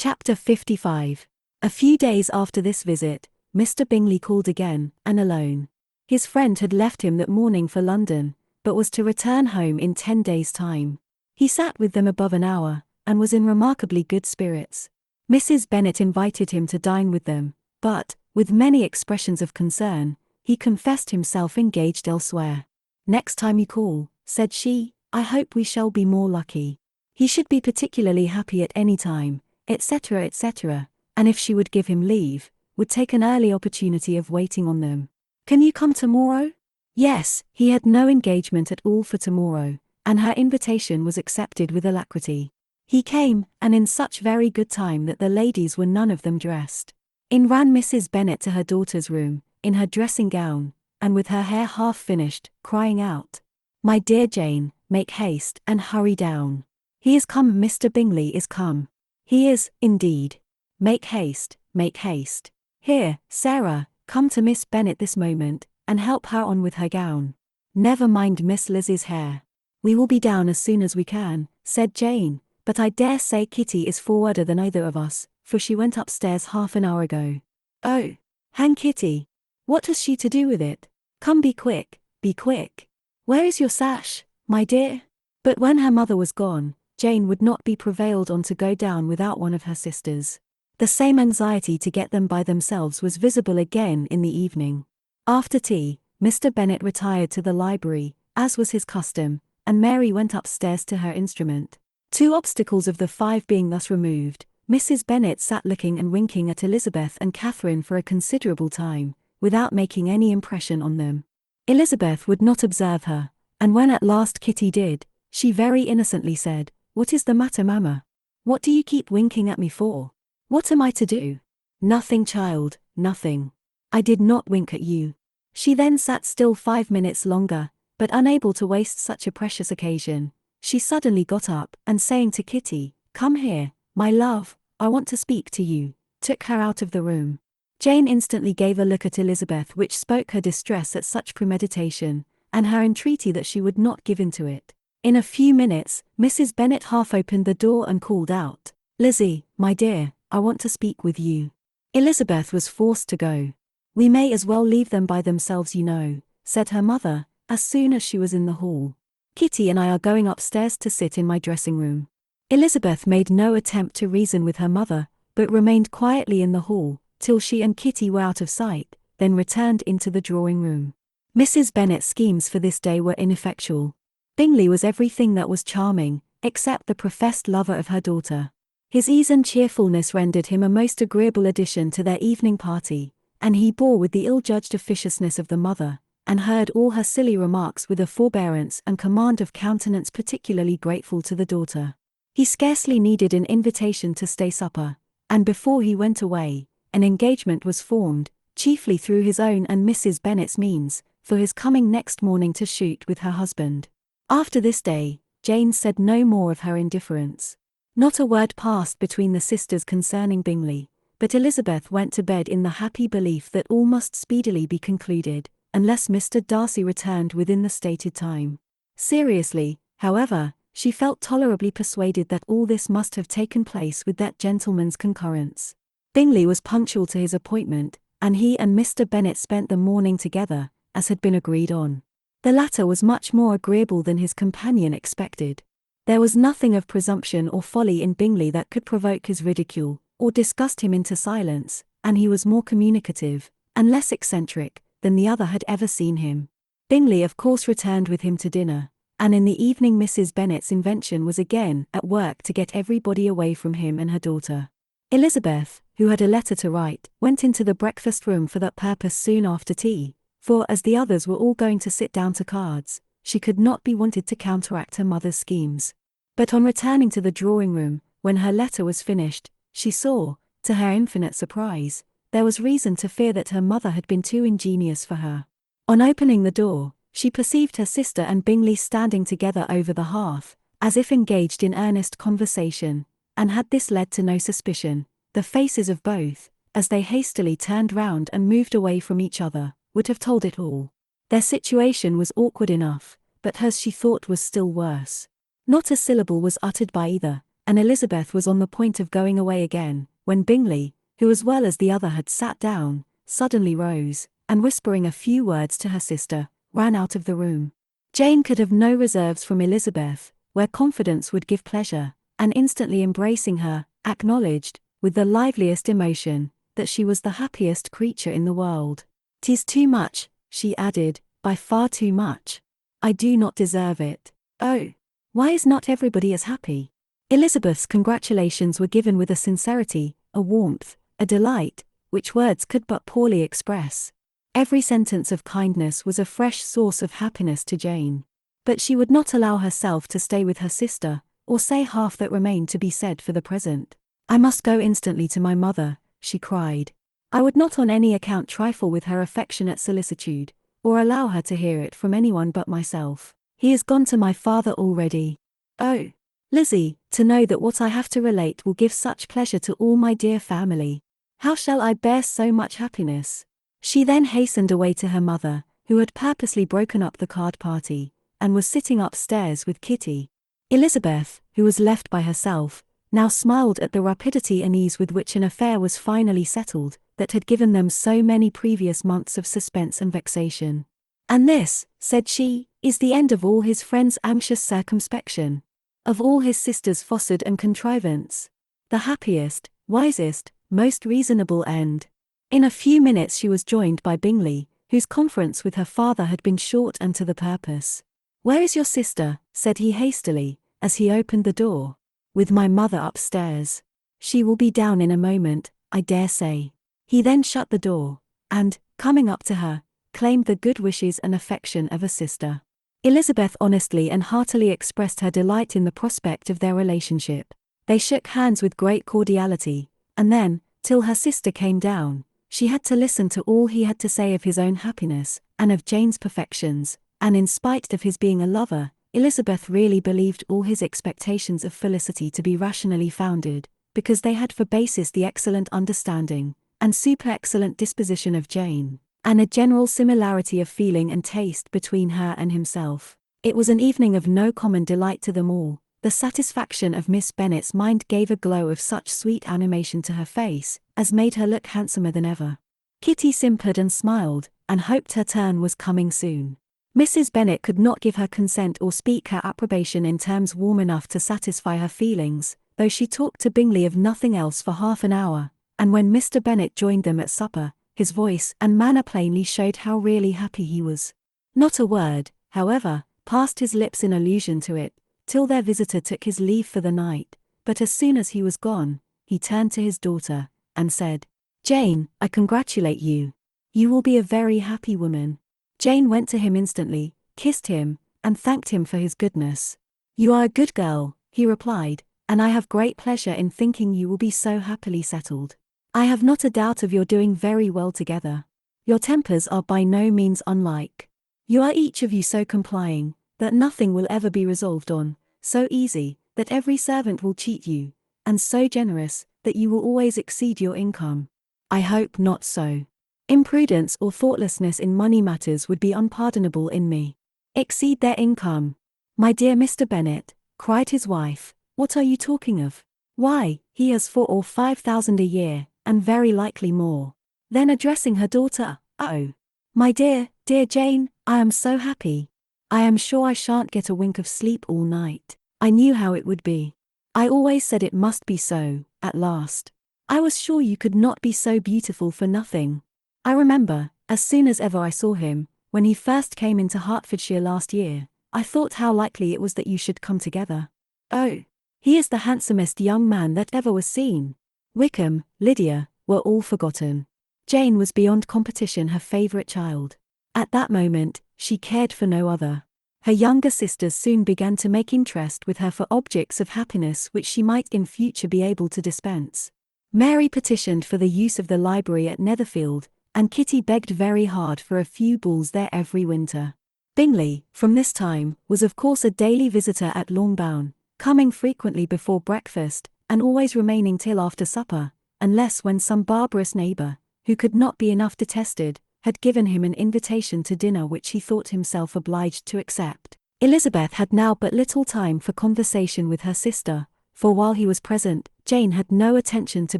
Chapter 55. A few days after this visit, Mr. Bingley called again, and alone. His friend had left him that morning for London, but was to return home in 10 days' time. He sat with them above an hour, and was in remarkably good spirits. Mrs. Bennet invited him to dine with them, but, with many expressions of concern, he confessed himself engaged elsewhere. "Next time you call," said she, "I hope we shall be more lucky. He should be particularly happy at any time," etc., etc., and if she would give him leave, would take an early opportunity of waiting on them. "Can you come tomorrow?" Yes, he had no engagement at all for tomorrow, and her invitation was accepted with alacrity. He came, and in such very good time that the ladies were none of them dressed. In ran Mrs. Bennet to her daughter's room, in her dressing gown, and with her hair half finished, crying out, "My dear Jane, make haste, and hurry down. He is come, Mr. Bingley is come. He is, indeed. Make haste, make haste. Here, Sarah, come to Miss Bennet this moment, and help her on with her gown. Never mind Miss Lizzie's hair." "We will be down as soon as we can," said Jane, "but I dare say Kitty is forwarder than either of us, for she went upstairs half an hour ago." "Oh, hang Kitty. What has she to do with it? Come, be quick, be quick. Where is your sash, my dear?" But when her mother was gone, Jane would not be prevailed on to go down without one of her sisters. The same anxiety to get them by themselves was visible again in the evening. After tea, Mr. Bennet retired to the library, as was his custom, and Mary went upstairs to her instrument. 2 obstacles of the 5 being thus removed, Mrs. Bennet sat looking and winking at Elizabeth and Catherine for a considerable time, without making any impression on them. Elizabeth would not observe her, and when at last Kitty did, she very innocently said, "What is the matter, mamma? What do you keep winking at me for? What am I to do?" "Nothing, child, nothing. I did not wink at you." She then sat still 5 minutes longer, but unable to waste such a precious occasion, she suddenly got up, and saying to Kitty, "Come here, my love, I want to speak to you," took her out of the room. Jane instantly gave a look at Elizabeth which spoke her distress at such premeditation, and her entreaty that she would not give in to it. In a few minutes, Mrs. Bennet half opened the door and called out, "Lizzie, my dear, I want to speak with you." Elizabeth was forced to go. "We may as well leave them by themselves, you know," said her mother, as soon as she was in the hall. "Kitty and I are going upstairs to sit in my dressing room." Elizabeth made no attempt to reason with her mother, but remained quietly in the hall, till she and Kitty were out of sight, then returned into the drawing room. Mrs. Bennet's schemes for this day were ineffectual. Bingley was everything that was charming, except the professed lover of her daughter. His ease and cheerfulness rendered him a most agreeable addition to their evening party, and he bore with the ill-judged officiousness of the mother, and heard all her silly remarks with a forbearance and command of countenance particularly grateful to the daughter. He scarcely needed an invitation to stay supper, and before he went away, an engagement was formed, chiefly through his own and Mrs. Bennet's means, for his coming next morning to shoot with her husband. After this day, Jane said no more of her indifference. Not a word passed between the sisters concerning Bingley, but Elizabeth went to bed in the happy belief that all must speedily be concluded, unless Mr. Darcy returned within the stated time. Seriously, however, she felt tolerably persuaded that all this must have taken place with that gentleman's concurrence. Bingley was punctual to his appointment, and he and Mr. Bennet spent the morning together, as had been agreed on. The latter was much more agreeable than his companion expected. There was nothing of presumption or folly in Bingley that could provoke his ridicule, or disgust him into silence, and he was more communicative, and less eccentric, than the other had ever seen him. Bingley of course returned with him to dinner, and in the evening Mrs. Bennet's invention was again at work to get everybody away from him and her daughter. Elizabeth, who had a letter to write, went into the breakfast room for that purpose soon after tea, for as the others were all going to sit down to cards, she could not be wanted to counteract her mother's schemes. But on returning to the drawing room, when her letter was finished, she saw, to her infinite surprise, there was reason to fear that her mother had been too ingenious for her. On opening the door, she perceived her sister and Bingley standing together over the hearth, as if engaged in earnest conversation, and had this led to no suspicion, the faces of both, as they hastily turned round and moved away from each other, would have told it all. Their situation was awkward enough, but hers she thought was still worse. Not a syllable was uttered by either, and Elizabeth was on the point of going away again, when Bingley, who as well as the other had sat down, suddenly rose, and whispering a few words to her sister, ran out of the room. Jane could have no reserves from Elizabeth, where confidence would give pleasure, and instantly embracing her, acknowledged, with the liveliest emotion, that she was the happiest creature in the world. "'Tis too much," she added, "by far too much. I do not deserve it. Oh, why is not everybody as happy?" Elizabeth's congratulations were given with a sincerity, a warmth, a delight, which words could but poorly express. Every sentence of kindness was a fresh source of happiness to Jane. But she would not allow herself to stay with her sister, or say half that remained to be said for the present. "I must go instantly to my mother," she cried. "I would not on any account trifle with her affectionate solicitude, or allow her to hear it from anyone but myself. He is gone to my father already. Oh, Lizzie, to know that what I have to relate will give such pleasure to all my dear family. How shall I bear so much happiness?" She then hastened away to her mother, who had purposely broken up the card party, and was sitting upstairs with Kitty. Elizabeth, who was left by herself, now smiled at the rapidity and ease with which an affair was finally settled, that had given them so many previous months of suspense and vexation. "And this," said she, "is the end of all his friends' anxious circumspection, of all his sisters' fossard and contrivance. The happiest, wisest, most reasonable end." In a few minutes she was joined by Bingley, whose conference with her father had been short and to the purpose. "Where is your sister?" said he hastily, as he opened the door. "With my mother upstairs. She will be down in a moment, I dare say." He then shut the door, and, coming up to her, claimed the good wishes and affection of a sister. Elizabeth honestly and heartily expressed her delight in the prospect of their relationship. They shook hands with great cordiality, and then, till her sister came down, she had to listen to all he had to say of his own happiness, and of Jane's perfections, and in spite of his being a lover, Elizabeth really believed all his expectations of felicity to be rationally founded, because they had for basis the excellent understanding, and super-excellent disposition of Jane, and a general similarity of feeling and taste between her and himself. It was an evening of no common delight to them all. The satisfaction of Miss Bennet's mind gave a glow of such sweet animation to her face, as made her look handsomer than ever. Kitty simpered and smiled, and hoped her turn was coming soon. Mrs. Bennet could not give her consent or speak her approbation in terms warm enough to satisfy her feelings, though she talked to Bingley of nothing else for half an hour, and when Mr. Bennet joined them at supper, his voice and manner plainly showed how really happy he was. Not a word, however, passed his lips in allusion to it, till their visitor took his leave for the night, but as soon as he was gone, he turned to his daughter, and said, "Jane, I congratulate you. You will be a very happy woman." Jane went to him instantly, kissed him, and thanked him for his goodness. "You are a good girl," he replied, "and I have great pleasure in thinking you will be so happily settled. I have not a doubt of your doing very well together. Your tempers are by no means unlike. You are each of you so complying, that nothing will ever be resolved on, so easy, that every servant will cheat you, and so generous, that you will always exceed your income. I hope not so. Imprudence or thoughtlessness in money matters would be unpardonable in me. Exceed their income. My dear Mr. Bennet," cried his wife, "what are you talking of? Why, he has 4,000 or 5,000 a year, and very likely more." Then addressing her daughter, "Oh, my dear, dear Jane, I am so happy. I am sure I shan't get a wink of sleep all night. I knew how it would be. I always said it must be so, at last. I was sure you could not be so beautiful for nothing. I remember, as soon as ever I saw him, when he first came into Hertfordshire last year, I thought how likely it was that you should come together. Oh, he is the handsomest young man that ever was seen." Wickham, Lydia, were all forgotten. Jane was beyond competition her favourite child. At that moment, she cared for no other. Her younger sisters soon began to make interest with her for objects of happiness which she might in future be able to dispense. Mary petitioned for the use of the library at Netherfield, and Kitty begged very hard for a few balls there every winter. Bingley, from this time, was of course a daily visitor at Longbourn, coming frequently before breakfast, and always remaining till after supper, unless when some barbarous neighbour, who could not be enough detested, had given him an invitation to dinner which he thought himself obliged to accept. Elizabeth had now but little time for conversation with her sister, for while he was present, Jane had no attention to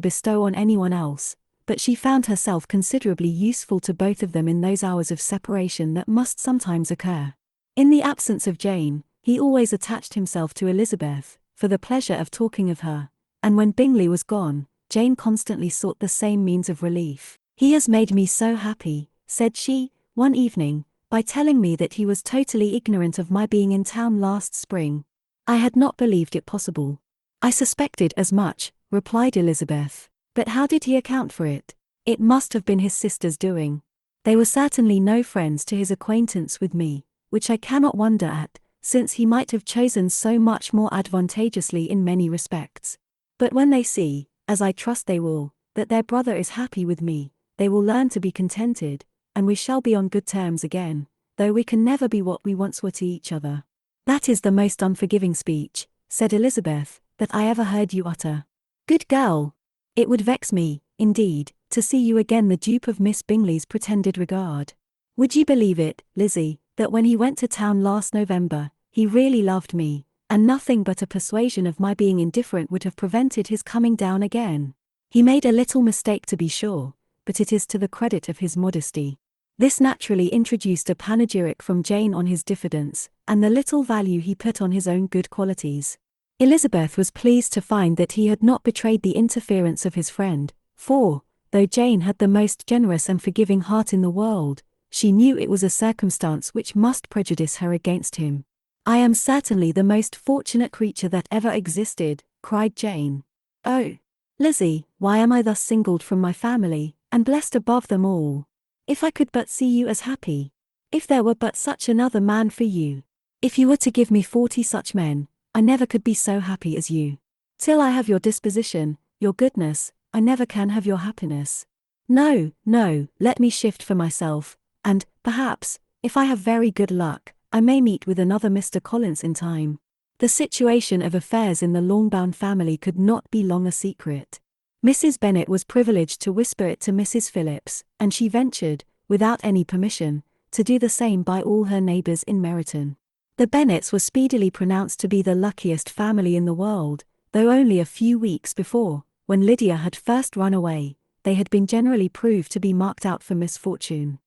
bestow on anyone else, but she found herself considerably useful to both of them in those hours of separation that must sometimes occur. In the absence of Jane, he always attached himself to Elizabeth, for the pleasure of talking of her, and when Bingley was gone, Jane constantly sought the same means of relief. "He has made me so happy," said she, one evening, "by telling me that he was totally ignorant of my being in town last spring. I had not believed it possible." "I suspected as much," replied Elizabeth. "But how did he account for it?" "It must have been his sister's doing. They were certainly no friends to his acquaintance with me, which I cannot wonder at, since he might have chosen so much more advantageously in many respects. But when they see, as I trust they will, that their brother is happy with me, they will learn to be contented, and we shall be on good terms again, though we can never be what we once were to each other." "That is the most unforgiving speech," said Elizabeth, "that I ever heard you utter. Good girl! It would vex me, indeed, to see you again the dupe of Miss Bingley's pretended regard. Would you believe it, Lizzie, that when he went to town last November, he really loved me, and nothing but a persuasion of my being indifferent would have prevented his coming down again? He made a little mistake to be sure, but it is to the credit of his modesty." This naturally introduced a panegyric from Jane on his diffidence, and the little value he put on his own good qualities. Elizabeth was pleased to find that he had not betrayed the interference of his friend, for, though Jane had the most generous and forgiving heart in the world, she knew it was a circumstance which must prejudice her against him. "I am certainly the most fortunate creature that ever existed," cried Jane. "Oh, Lizzie, why am I thus singled from my family, and blessed above them all? If I could but see you as happy! If there were but such another man for you! If you were to give me 40 such men, I never could be so happy as you. Till I have your disposition, your goodness, I never can have your happiness. No, no, let me shift for myself, and, perhaps, if I have very good luck, I may meet with another Mr. Collins in time." The situation of affairs in the Longbourn family could not be long a secret. Mrs. Bennet was privileged to whisper it to Mrs. Phillips, and she ventured, without any permission, to do the same by all her neighbours in Meryton. The Bennets were speedily pronounced to be the luckiest family in the world, though only a few weeks before, when Lydia had first run away, they had been generally proved to be marked out for misfortune.